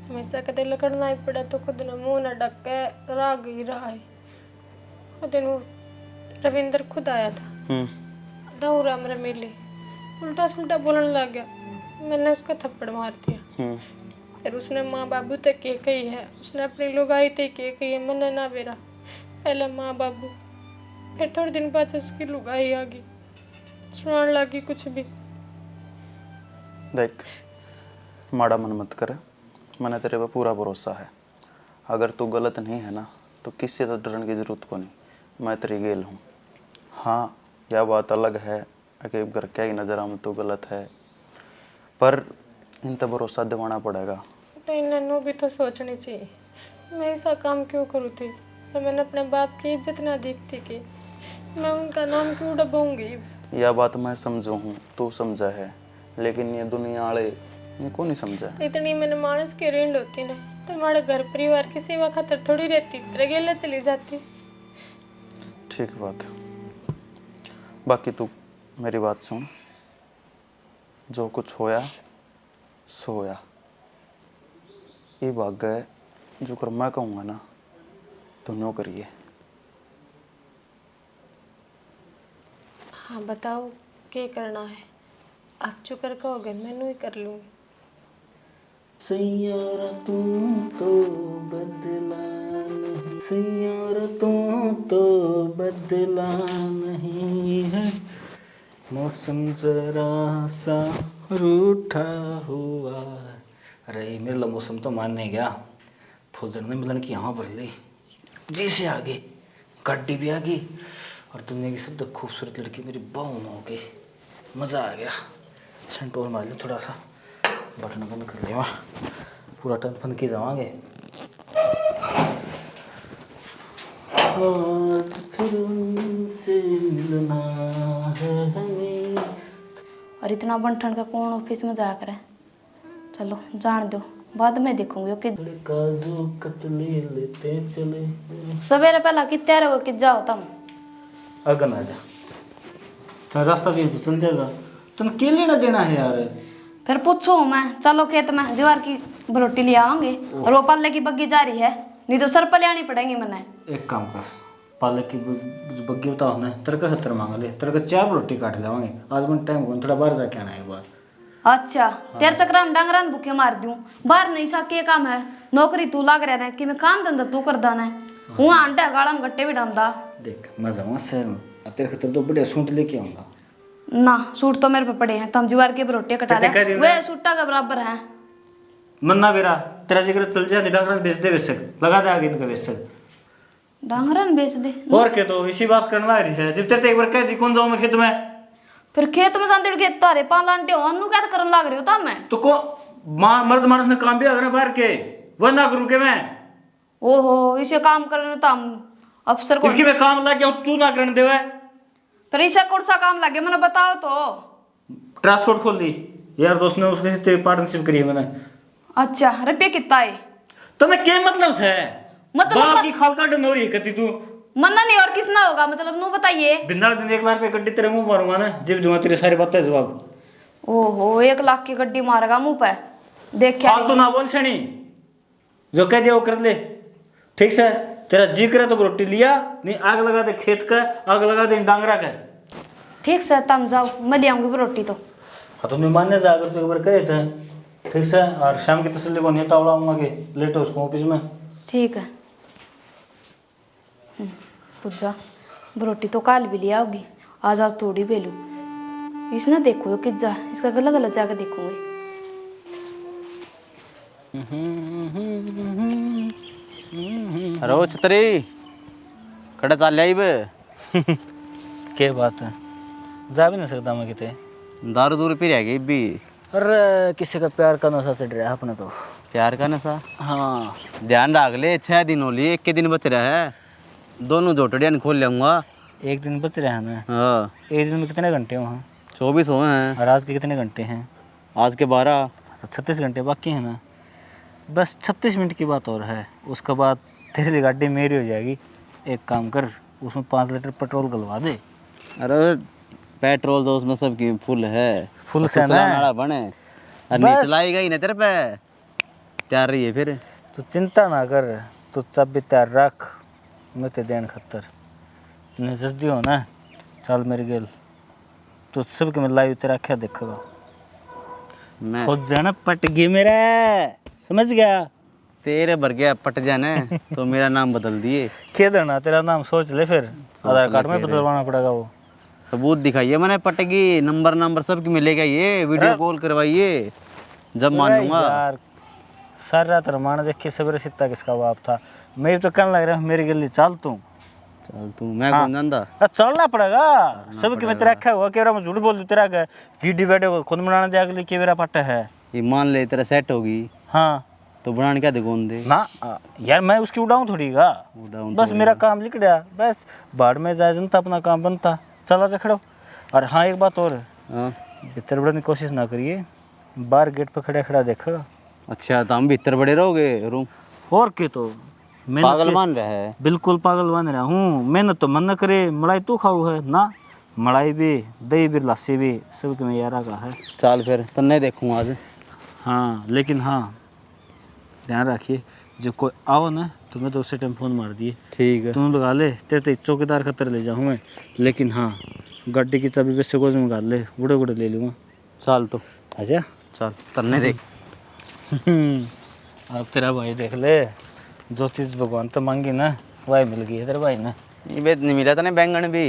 हमेशा कदे लकड़ना ही पड़ा तो खुद ने मुंह न ढक के राग ही रहा है। वो दिन वो रविंदर खुद आया था, दौरा मेरे मिले, उल्टा सुल्टा बोलने लग गया, मैंने उसको थप्पड़ मार दिया। फिर उसने माँ बाबू तक के कही है, उसने अपनी लुगाई तक के कही है, मैंने ना बेरा, पहले माँ बाबू, फिर थोड़े दिन बाद उसकी लुगाई आ गई, सुनाने लगी कुछ भी। देख माड़ा मन मत कर, मैंने तेरे पे पूरा भरोसा है, अगर तू गलत नहीं है ना तो किसी से तो डरने की जरूरत को नहीं, मैं तेरी गेल हूँ। हाँ यह बात अलग है कि घर क्या ही नजर में तू गलत है, पर इन पर भरोसा दिवाना पड़ेगा। तो इन्होंने भी तो सोचनी चाहिए, मैं ऐसा काम क्यों करूँ थी, तो मैंने अपने बाप की इज्जत ना देखती कि मैं उनका नाम क्यों डबाऊंगी। यह बात मैं समझू हूँ, तू समझा है, लेकिन ये दुनिया वाले ये को नहीं समझा। इतनी मैंने मानस की रेंड होती ना तो हमारे घर परिवार की सेवा खातर थोड़ी रहती, रगेला चली जाती। ठीक बात, बाकी तू मेरी बात सुन, जो कुछ होया सो होया, ये भाग गए, जो कर मैं कहूँगा ना तो नो करिए। हाँ बताओ क्या करना है, आप जो कर कहोगे मैं ही कर लूँगी। सैयारा तू तो बदला नहीं, सैयारा तू तो बदला नहीं है, मौसम जरा सा रूठा हुआ। अरे मेरा मौसम तो मान नहीं गया, फौजन ने मिलन की यहाँ भर ली जी से आगे, गाड़ी भी आ गई और दुनिया की सबसे खूबसूरत लड़की मेरी बाहों में हो गई, मज़ा आ गया। सेंट और मार लिया थोड़ा सा, बटन बंद कर लिया, पूरा टन फन के जावांगे। आज फिर उनसे मिलना है हमें। और इतना बन ठंड का कौन ऑफिस में जाया करे, चलो जान दो, बाद में देखूंगी। ओके काजू कतली लेते चले, सवेरे पहला कि तैयार हो कि जाओ तुम। अगन आ जा, तो रास्ता भी चल जाएगा, तुम के लेना देना है यार। फिर पूछू मैं, चलो खेत में ज्वार की रोटी ले आवांगे, और वो पाले की बग्गी जा रही है, नहीं तो सर पर ले आनी पड़ेगी मैंने। एक काम कर, पालक की बग्गी बताओ ना, तेरे का 70 मांग ले, तेरे का 4 रोटी काट लेवांगे, आज मैं टाइम हो थोड़ा बाहर जाके आना है एक बार। अच्छा तेरे चक्कर में डांगरा भूखे मार दूं, बाहर नहीं सा के काम है, नौकरी तू लाग रहा है कि मैं काम धंधा तू कर दाना है, वहाँ अंडा गाड़ा में गट्टे भी डांदा। देख मैं जाऊँगा शहर में, तेरे खातिर तो बढ़िया सूट लेके आऊँगा, ना सूट तो मेरे पे पड़े हैं, तम जुआर के रोटियां कटा कितने का ले दिन वे है? सूटा के बराबर हैं। मन्ना बेरा तेरा जिक्र चल जा डांगरन बेच दे बेचक लगा दे आगे इनका बेचक। डांगरन बेच दे और क्या तो इसी बात करना आ रही है जब तेरे एक बार कह दी कौन जाऊं मैं खेत में। फिर खेत में जाते खेत तारे पान लांटे हो अनु क्या करन लाग रहे हो तब मैं। तो को मर्द मानस ने काम भी अगर बाहर के वो ना करूं के मैं। ओहो इसे काम करने तम अफसर को क्योंकि मैं काम लग गया तू ना करने देवे। फिर इसे कौन सा काम लगे मैंने बताओ तो। ट्रांसपोर्ट खोल दी यार दोस्त ने उसके साथ पार्टनरशिप करी है मैंने। अच्छा रुपये कितना है? तो मैं क्या मतलब है मतलब बाप की खाल का डनोरी है कती तू। मन्ना नहीं और किसना होगा मतलब नू बताइए। बिंदाल दिन 1 लाख पे गड्डी तेरे मुंह मारूंगा ना जब दूंगा तेरे सारी बातें जवाब। ओहो 1 लाख की गड्डी मारेगा मुंह पे देख क्या फालतू ना बोल छनी जो कह दिया वो कर ले ठीक से। तेरा जी करे तो रोटी लिया नहीं आग लगा दे खेत का आग लगा दे डांगरा का। ठीक से तम जाओ मैं ले आऊंगी रोटी तो। हाँ तो नहीं मानने जा अगर तो एक बार कहे थे ठीक से। और शाम की तसल्ली को नहीं तावड़ा आऊंगा कि लेट हो उसको ऑफिस में। ठीक है पूजा रोटी तो काल भी लिया होगी आज आज थोड़ी बेलू इसने देखो यो किज्जा इसका गला गला जाके देखूंगी। रो छतरी कड़ा चाल आई बे क्या बात है जा भी नहीं सकता मैं किते। दारू दूर पी रह गई भी। अरे किसी का प्यार का नशा चढ़ रहा है अपने तो। प्यार का नशा हाँ ध्यान रख ले 6 दिन हो लिए 1 के दिन बच रहा है दोनों जोटड़िया खोल लेऊंगा। एक दिन बच रहे हैं ना। हाँ एक दिन में कितने घंटे वहाँ 24 हुए हैं। और आज के कितने घंटे हैं? आज के 12। 36 घंटे बाकी हैं ना। बस 36 मिनट की बात और है उसके बाद तेरी गाड़ी मेरी हो जाएगी। एक काम कर उसमें 5 लीटर पेट्रोल डलवा दे। अरे पेट्रोल तो उसमें सबकी फुल है फुल से तो ना चलाने वाला बने और नहीं चलाएगा ही ना तेरे पे तैयार रही है फिर। तो चिंता ना कर तू चाबी तैयार रख मैं ते देन खतर जल्दी हो ना चल मेरी गेल तो सबके मैं लाइव तेरा क्या देखगा मैं खुद जाना पट गई मेरा समझ गया। तेरे भर गया पट जाना तो मेरा नाम बदल दिए। क्या देना तेरा नाम सोच ले फिर आधार कार्ड में बदलवाना पड़ेगा वो। सबूत दिखाइए मैंने पटेगी नंबर सबकी मिलेगा ये वीडियो कॉल करवाइए जब मान अरे लूंगा। यार सारी रात रमाना देखिए सवेरे सीता किसका बाप था। मैं तो कहने लग रहा मेरी गली चल तू चल तू मैं कौन जानता। चलना पड़ेगा सबके में तेरा रखा हुआ क्या मैं झूठ बोल दूं तेरा वीडियो वीडियो को खुद बनाना दिया अगली के मेरा पट्टा है। ये मान ले तेरा सेट होगी हाँ तो बनाने क्या दुकान दे ना यार मैं उसकी उड़ाऊँ थोड़ी का बस मेरा काम लिख गया बस बाढ़ में जाए जनता अपना काम बनता चला जा खड़ो। और हाँ एक बात और हाँ भीतर बढ़ने की कोशिश ना करिए बाहर गेट पर खड़ा खड़ा देखा। अच्छा तो हम भीतर बड़े रहोगे रूम और क्या तो पागल मान रहा है। बिल्कुल पागल बन रहा हूँ। मेहनत तो मन न करे मलाई तू खाऊ है ना मलाई भी दही भी लस्सी भी सब में यारा का है। चल फिर तो नहीं देखूंगा आज। हाँ लेकिन हाँ ध्यान रखिए जब कोई आओ ना तो मैं तो उसे टाइम फ़ोन मार दिए ठीक है तुम लगा ले तेरे तो चौकीदार खतर ले जाऊँ मैं। लेकिन हाँ गाड़ी की चाबी वैसे गोज में गाल ले बूढ़े बूढ़े ले लूँगा। चल तो अच्छा चल तरने देख। अब तेरा भाई देख ले जो चीज़ भगवान तो मांगी ना वही मिल गई है तेरे भाई ने। ये बेद नहीं मिला था ना बैंगन भी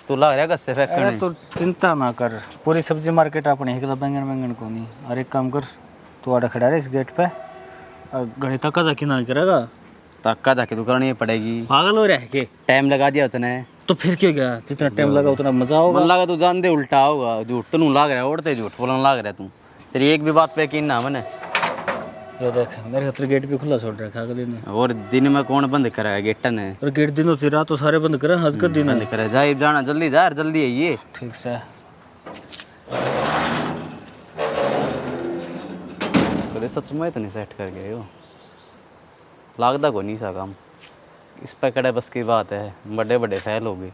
तू लग रहा है गस्से अरे फेंकने। तो चिंता ना कर पूरी सब्जी मार्केट अपनी है बैंगन बैंगन को नहीं। और एक काम कर तू आड़ा खड़ा रहे इस गेट पे और घड़ी तक जाके ना करेगा तक्का जाके तू करनी पड़ेगी। पागल हो रहा के टाइम लगा दिया उतने तो फिर क्यों गया जितना टाइम लगा उतना मजा होगा। मन लगा तू जान दे उल्टा होगा झूठ तो नू लाग रहा है ओढ़ते झूठ बोलने लाग रहा है तू। तेरी एक भी बात पे यकीन ना मैंने। ये देख मेरे खातर गेट भी खुला छोड़ रखा अगले ने। और दिन में कौन बंद करा है गेट ने। और गेट दिनों से रात तो सारे बंद करे हंस कर दिन बंद करा जाए जाना जल्दी जा जल्दी है ये। ठीक से कदे सच में तो नहीं सेट कर गए हो लागदा को नहीं सा काम इस पे कड़े बस की बात है बड़े बड़े फैल हो गए।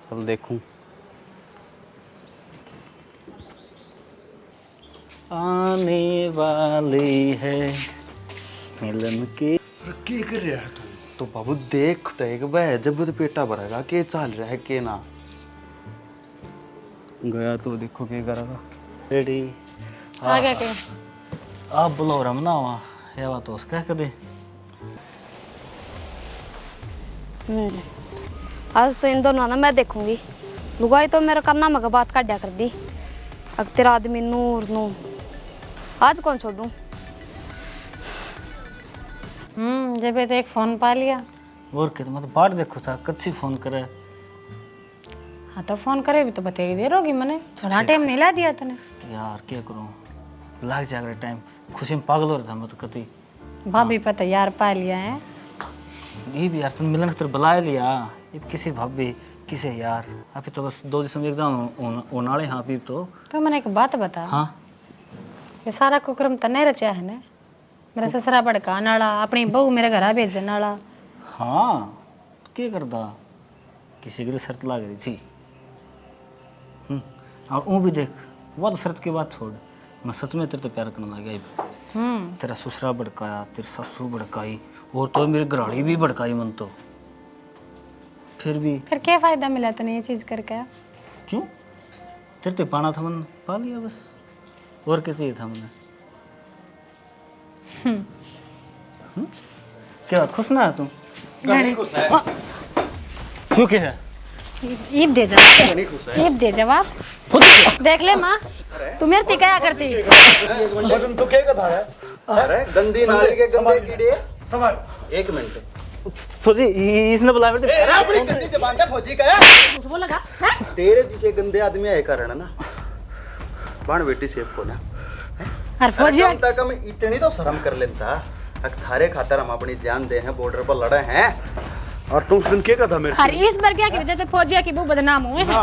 चल देखूं आने वाली है मिलन की। की कर रहा है तू? तो बाबू देख तो एक बार जब तो पेटा भरेगा के चाल रहा है के ना गया तो देखो क्या करेगा। रेडी आ गया के आप बुलाओ रमना हुआ ये बात तो उसका कदे। आज तो इन दोनों ना मैं देखूंगी लुगाई तो मेरे करना मगर बात काटा कर दी। अब तेरा आदमी नूर नू आज कौन छोड़ू। जब तो एक फोन पा लिया। और क्या, मतलब बाट देखो था कच्ची फोन करे। हाँ तो फोन करे भी तो बतेरी देर होगी मैंने, थोड़ा टाइम नहीं ला दिया तने। यार क्या करूँ, लाग जाएगा टाइम, खुशी में पागल हो रहा था मैं तो कति। भाभी पता यार पा लिया है। ये भी यार तुम मिलन तो बुला लिया, ये किसी भाभी किसे यार, अभी तो बस 2 दिसंबर एग्जाम होनाले। हाँ अभी तो मैंने एक बात बता। हाँ ये सारा कुक्रम तने रचा है ना, मेरा ससुरा भड़का नाला, अपनी बहू मेरे घर भेजने नाला। हाँ क्या करता, किसी के लिए शर्त लग रही थी। और वो भी देख, वो तो शर्त की बात छोड़, मैं सच में तेरे तो प्यार करने लग गया। तेरा ससुरा भड़काया, तेरी ससु भड़काई, और तो मेरी घराड़ी भी भड़काई मन तो। फिर क्या फायदा मिला तने ये चीज करके? क्यों, तेरे तो पाना था मन, पा लिया बस, और क्या चाहिए था मैंने। क्या खुश ना है तुम? क्यों क्या है? ईब दे जवाब, ईब दे जवाब। देख ले माँ, तू मेरे से क्या करती? तो क्या कथा है? अरे गंदी नाली के गंदे कीड़े। समझ, 1 मिनट। फौजी इसने बुलाया बेटे। अरे अपनी गंदी जबान का फौजी का वो लगा तेरे जिसे गंदे आदमी है कारण ना बाण बेटी सेफ को ना। और फौजी कम तक हम इतनी तो शर्म कर लेता, अक थारे खातर हम अपनी जान दे हैं, बॉर्डर पर लड़े हैं। और तुम उस दिन क्या कथा मेरे और इस बार क्या की वजह से फौजिया की वो बदनाम हुए हैं।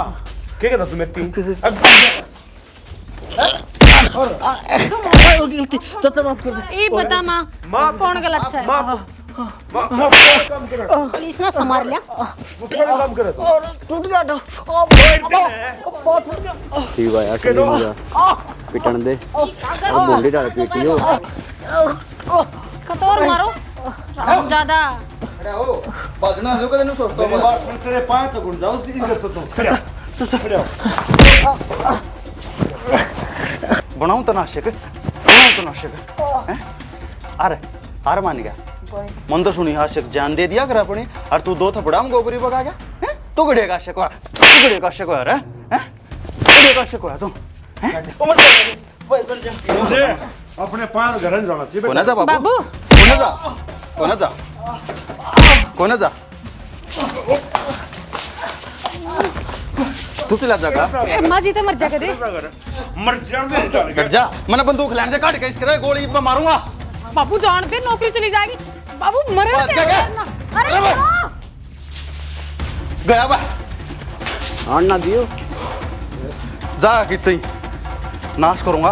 क्या कथा तुम इतनी? चाचा माफ कर दे। ये बता माँ, कौन गलत है? पुलिस ने संभाल लिया। काम करे तो टूट गया तो ठीक है यार, चली गया पिटन दे और बोली डाल पीटी हो। कतौर मारो ज्यादा। अरे ओ भागना जो कदे नु सोचतो मेरी बात सुन, तेरे पांव तो गुड़ जाओ सीधी करतो तुम। बनाऊं तनाशक, बनाऊं तनाशक हैं? अरे हार मान गया मन तो सुनी आशिक जान दे दिया कर अपनी, और तू 2 थपड़ा में गोबरी भगा गया हैं? तू गड़े का आशिक हुआ, तू गड़े का आशिक हुआ रे हैं? गड़े का आशिक हुआ तू हैं? अपने पांव घर में जाना चाहिए। कोना जा बाबू, बाबू कोना जा, कोना जा, कोना जा। तू चला जागा माँ जी तो मर जा दे। मर जाने कट जा, मैंने बंदूक लाने से काट के इसके गोली पर मारूंगा। बाबू जान पे नौकरी चली जाएगी। बाबू मरे बात क्या है? अरे अरे गया बा आन ना दियो जा कितनी नाश करूंगा।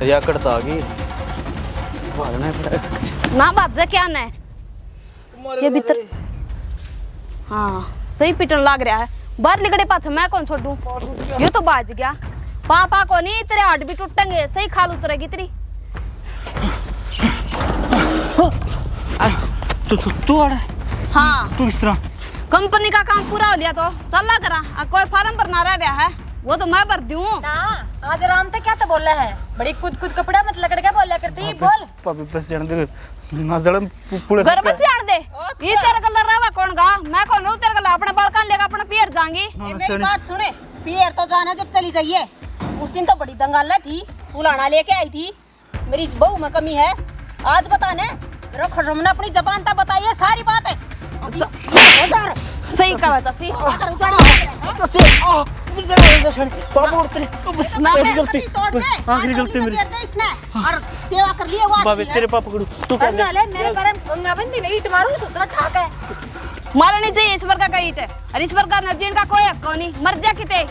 या करता आ गई भागना पड़ेगा ना बात जा क्या न ये भीतर। हाँ सही पिटन लाग रहा है, बाहर निकले पाछे मैं कौन छोड़ू। ये तो बाज गया, पापा को नहीं, तेरे हाथ भी टूटेंगे, सही खाल उतरेगी तेरी। तू आ रहा है? हाँ तू इस तरह कंपनी का काम पूरा हो लिया तो चल ला करा, कोई फार्म भरना रह गया है वो तो मैं भर दूँ ना। आज आराम से क्या तो बोल रहा है, बड़ी खुद कपड़ा मत लकड़ क्या बोल करती बोल। पापी बस जान दे ना जड़म पूरे घर में से आड़ दे। ये तेरे कलर रहा कौन गा, मैं कौन हूँ तेरे कलर, अपने बालकान लेकर अपने पियर जाएंगी। मेरी बात सुने, पियर तो जाना जब चली जाइए। उस दिन तो बड़ी दंगाला थी, उलाना लेके आई थी, मेरी बहू में कमी है। आज बताने रखो रमना अपनी जबान तक बताइए सारी बात है। सही कहा चाची, आखिरी गलती मेरी। और सेवा कर लिए वो बाबे तेरे पापा को तू कर ले। मेरे बारे में गंगा बंदी नहीं ईट मारूं ससुरा ठाक है। मारनी चाहिए ईश्वर का ईट है, और ईश्वर का नजीन का कोई हक नहीं, मर जा किते।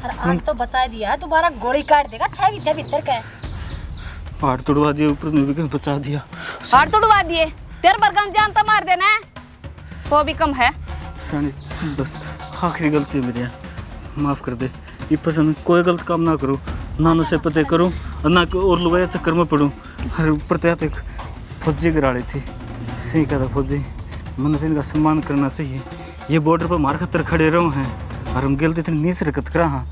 और आज तो बचा दिया है, दोबारा गोली काट देगा छह की भीतर का। हाथ तोड़वा दिया, ऊपर में भी बचा दिया। हाथ तोड़वा दिए, तेरे बरगन जान तो मार देना है तो भी कम है। बस आखिरी गलती है मेरी, माफ कर दे। ये पसंद कोई गलत काम ना करूँ, ना नशे पते करूँ और ना और लोग चक्कर में पड़ूँ। हर ऊपर तो एक फौजी गिराड़ी थी, सही कहा था फौजी, मन तो इनका सम्मान करना चाहिए। ये बॉर्डर पर मार खतर खड़े रहो हैं और हम गलती इतनी नीच हरकत करा। हाँ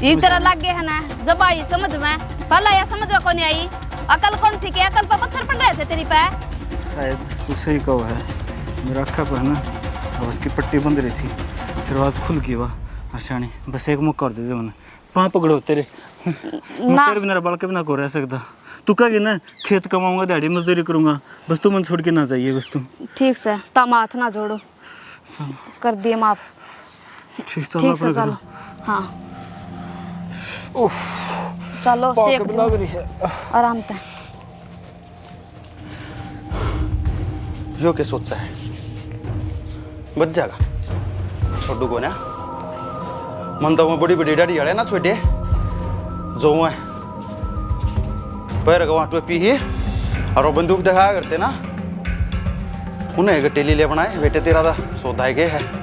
ये तरह लग गया है ना, जब आई समझ में, पहला या समझ में कौन आई, अकल कौन थी, क्या अकल पर पत्थर पड़ रहे थे तेरी पे। शायद तू सही कहो है, मेरा अक्खा पर है ना बस की पट्टी बंद रही थी, फिर आवाज खुल गई वाह अरशानी। बस एक मौका और दे दे मैंने, पाँव पकड़ो तेरे, मैं ना। तेरे बिना बाल के बिना को रह सकता। तू कहेगी ना खेत कमाऊंगा दिहाड़ी मजदूरी करूंगा, बस तू मन छोड़ के ना चाहिए बस तू। ठीक से तम हाथ ना जोड़ो, कर दिए माफ। ठीक ठीक से चलो। हाँ चलो सेक लो आराम से। यो क्या सोचा है, बच जाएगा छोटू को ना। मन तो मैं बड़ी बड़ी डाड़ी हड़े ना छोटे जो है पैर गवा टोपी ही और वो बंदूक दिखाया करते ना, उन्हें टेली ले बनाए बेटे तेरा था सोता है के है।